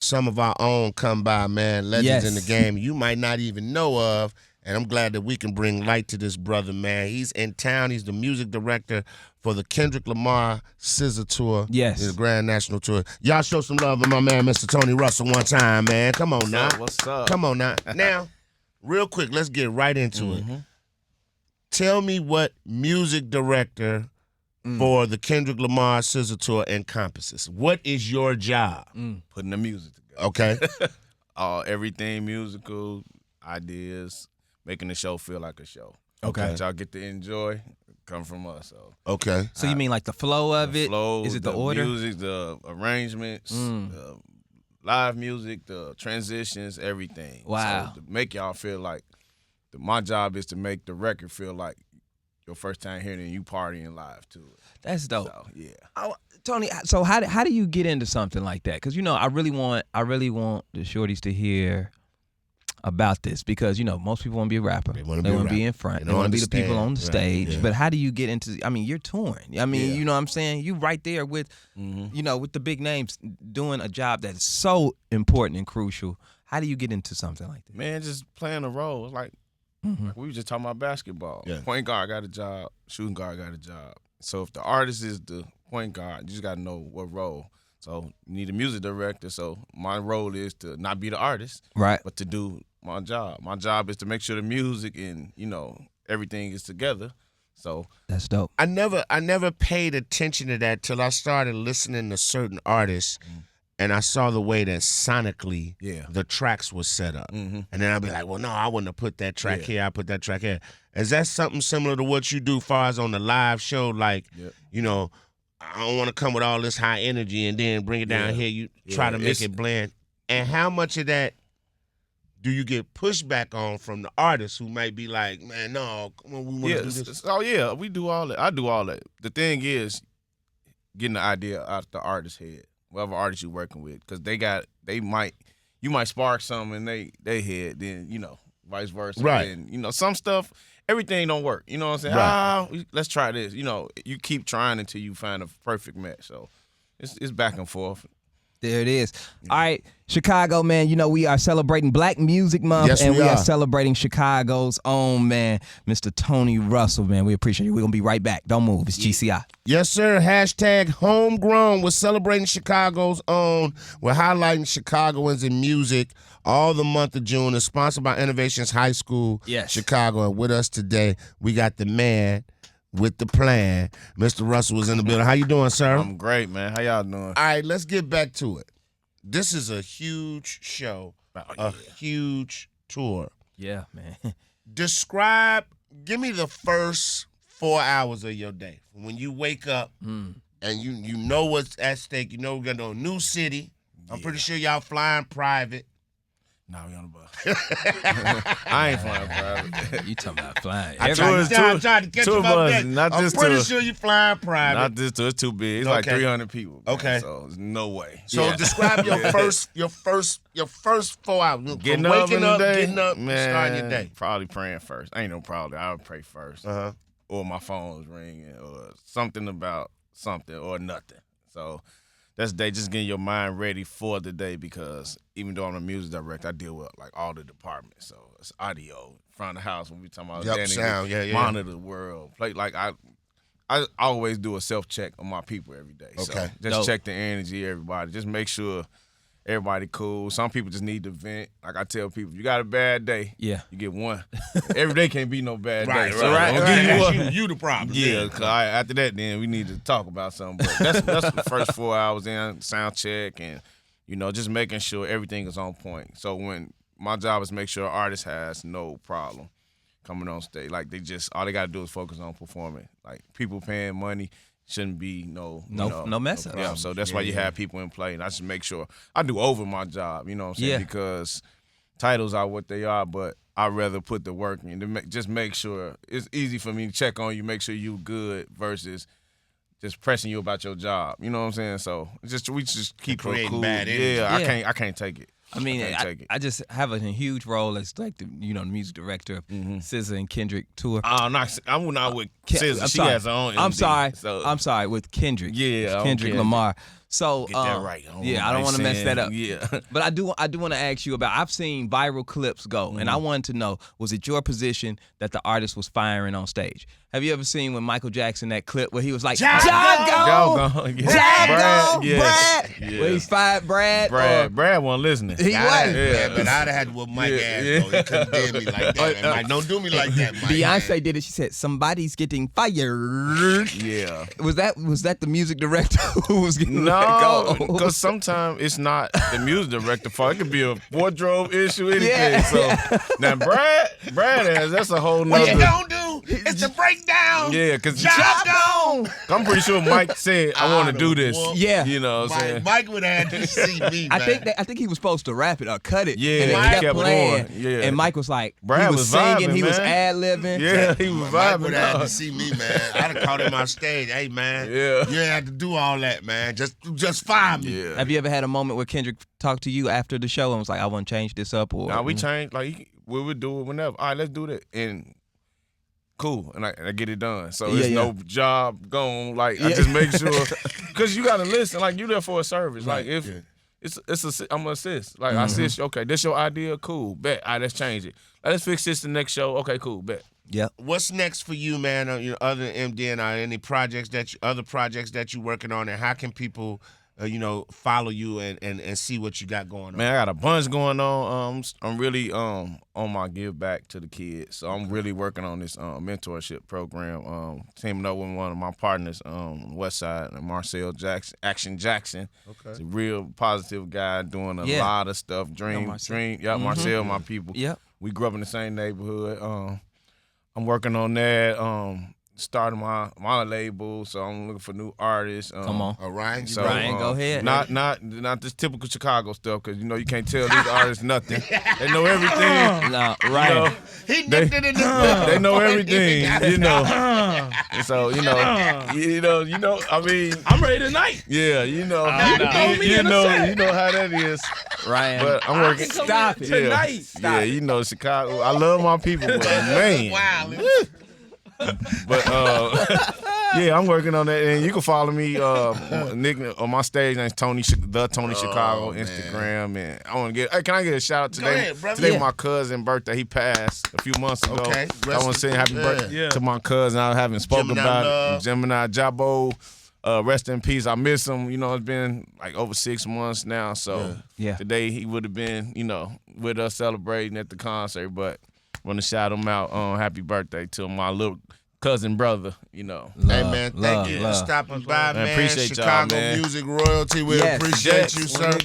some of our own come by, man. Legends in the game you might not even know of. And I'm glad that we can bring light to this brother, man. He's in town. He's the music director for the Kendrick Lamar SZA Tour. Yes. The Grand National Tour. Y'all show some love to my man, Mr. Tony Russell, one time, man. Come on now. What's up? Come on now. Now, real quick, let's get right into it. Tell me what music director for the Kendrick Lamar SZA Tour encompasses. What is your job? Putting the music together. Okay. Everything musical, ideas, making the show feel like a show. Okay. That y'all get to enjoy come from us. So Okay. So you mean like the flow of it? flow, Is it the order? music, the arrangements, the live music, the transitions, everything. Wow. So to make y'all feel like my job is to make the record feel like your first time hearing it and you partying live to it. That's dope. So, yeah. Tony, so how do you get into something like that? Because I really want the shorties to hear about this, because most people want to be a rapper. They want to be in front. They want to be the people on the stage. Yeah. But how do you get into? I mean, you're touring. I mean, you know what I'm saying? You right there with, with the big names doing a job that's so important and crucial. How do you get into something like that? Man, just playing a role. Like we were just talking about basketball. Yeah. Point guard got a job. Shooting guard got a job. So if the artist is the point guard, you just got to know what role. So you need a music director. So my role is to not be the artist, right, but to do my job. My job is to make sure the music and everything is together. So that's dope. I never paid attention to that till I started listening to certain artists, and I saw the way that sonically the tracks were set up. And then I'd be like, well, no, I wouldn't have put that track here. I put that track here. Is that something similar to what you do far as on the live show? Like, I don't want to come with all this high energy and then bring it down here. You try to make it blend. And how much of that do you get pushback on from the artists who might be like, man, no, come on, we want to do this? Oh, yeah, we do all that. I do all that. The thing is getting the idea out the artist's head, whatever artist you're working with, because you might spark something in they head, then, vice versa. Right. And, some stuff, everything don't work. You know what I'm saying? Right. Let's try this. You keep trying until you find a perfect match. So it's back and forth. There it is. All right, Chicago, man, we are celebrating Black Music Month, Yes, and we we are are celebrating Chicago's own, man, Mr. Tony Russell, man. We appreciate you. We're going to be right back. Don't move. It's GCI. Yes, sir. Hashtag homegrown. We're celebrating Chicago's own. We're highlighting Chicagoans in music all the month of June. It's sponsored by Innovations High School, Chicago. And with us today, we got the man with the plan. Mr. Russell was in the building. How you doing, sir? I'm great, man. How y'all doing? All right, let's get back to it. This is a huge show, a huge tour. Yeah, man. Give me the first 4 hours of your day. When you wake up and you know what's at stake. You know we're going to a new city. I'm pretty sure y'all flying private. Nah, we on the bus. I ain't flying private. You talking about flying. I'm trying to catch you about that. I'm pretty sure you flying private. Not this tour. It's too big. It's like 300 people. Man. Okay. So there's no way. So describe your first 4 hours. Getting up, waking up, getting up, man, starting your day. Probably praying first. I ain't no probably. I would pray first. Or my phone was ringing or something about something or nothing. So that's the day, just getting your mind ready for the day, because even though I'm a music director, I deal with like all the departments. So it's audio, front of the house when we talking about sound, monitor the world. Play like I always do a self-check on my people every day. Okay. So just check the energy, everybody. Just make sure everybody cool. Some people just need to vent. Like I tell people, if you got a bad day, you get one. Every day can't be no bad day. Right. You the problem. Yeah, because after that, then we need to talk about something. But that's the first 4 hours in, sound check, and, just making sure everything is on point. So when my job is make sure an artist has no problem coming on stage. Like all they got to do is focus on performing. Like people paying money. Shouldn't be no mess up. Yeah, so that's why you have people in play. And I just make sure I do over my job, you know what I'm saying? Yeah. Because titles are what they are, but I'd rather put the work in to just make sure it's easy for me to check on you, make sure you good versus just pressing you about your job. You know what I'm saying? So we just keep it cool. Bad energy. Yeah, I can't take it. I mean, I just have a huge role as like the music director of SZA and Kendrick tour. I'm not with SZA. She has her own. I'm MD, sorry. I'm sorry with Kendrick. Yeah, Kendrick Lamar. So get that right. I don't want to mess that up. Yeah. But I do want to ask you about. I've seen viral clips go, and I wanted to know: was it your position that the artist was firing on stage? Have you ever seen when Michael Jackson that clip where he was like, "Jago, Brad," where he fired Brad? Brad wasn't listening. He wasn't. Yeah, but I'd have had to whoop Mike ass though. He couldn't do me like that. And Mike, don't do me like that, Mike. Beyonce did it. She said, "Somebody's getting fired." Yeah. Was that the music director who was getting let No, go? because sometimes it's not the music director fault. It could be a wardrobe issue, anything. So now Brad that's a whole nother. What you don't do is the breakdown. Yeah, because Job gone. I'm pretty sure Mike said, "I want to do this." Yeah. You know what I'm saying? Mike would have had to see me, man. I think he was supposed to rap it or cut it. Yeah, and it he kept kept playing. going. Yeah. And Mike was like, Brad he was singing, vibing, he was man. ad-libbing. Yeah, he was Mike vibing. would have had to see me, man. I'd have caught him on stage. Hey, man. Yeah. You ain't have to do all that, man. Just fire me. Yeah. Have you ever had a moment where Kendrick talked to you after the show and was like, I want to change this up? Or Nah, we changed. Like, we would do it whenever. All right, let's do that. And cool. And I get it done. So it's no job gone. Like, I just make sure. Because you got to listen. Like, you there for a service. Like, if I'm going to assist. Like, I assist. Okay, this your idea? Cool. Bet. All right, let's change it. Let's fix this the next show. Okay, cool. Bet. Yeah. What's next for you, man? Other than MDN, are any other projects that you're working on, and how can people, follow you and see what you got going on? Man, I got a bunch going on. I'm really on my give back to the kids. So I'm really working on this mentorship program. Teaming up with one of my partners on the West Side, Marcel Jackson, Action Jackson. Okay. He's a real positive guy doing a lot of stuff. Marcel, my people. Yeah. We grew up in the same neighborhood. I'm working on that. Starting my label, so I'm looking for new artists. Come on, Ryan. Ryan, go ahead. Not this typical Chicago stuff, because you can't tell these artists nothing. They know everything. No, right. He dipped it in the They know everything. And so I mean, I'm ready tonight. Yeah, you know how that is. Ryan, but I'm working. Stop it tonight. Stop Chicago. I love my people, but man. Wow. But I'm working on that, and you can follow me. Nick on my stage name's Tony Chicago Instagram, and I want to get. Hey, can I get a shout out today? Go ahead, brother. Today my cousin's birthday. He passed a few months ago. Okay. I want to say happy birthday to my cousin. I haven't spoken about it. Gemini Jabo. Rest in peace. I miss him. It's been like over 6 months now. So today he would have been, with us celebrating at the concert, but. Want to shout him out on happy birthday to my little cousin brother, Hey, man, thank you for stopping by, man. Appreciate Chicago y'all, man. Music Royalty, we appreciate you, sir.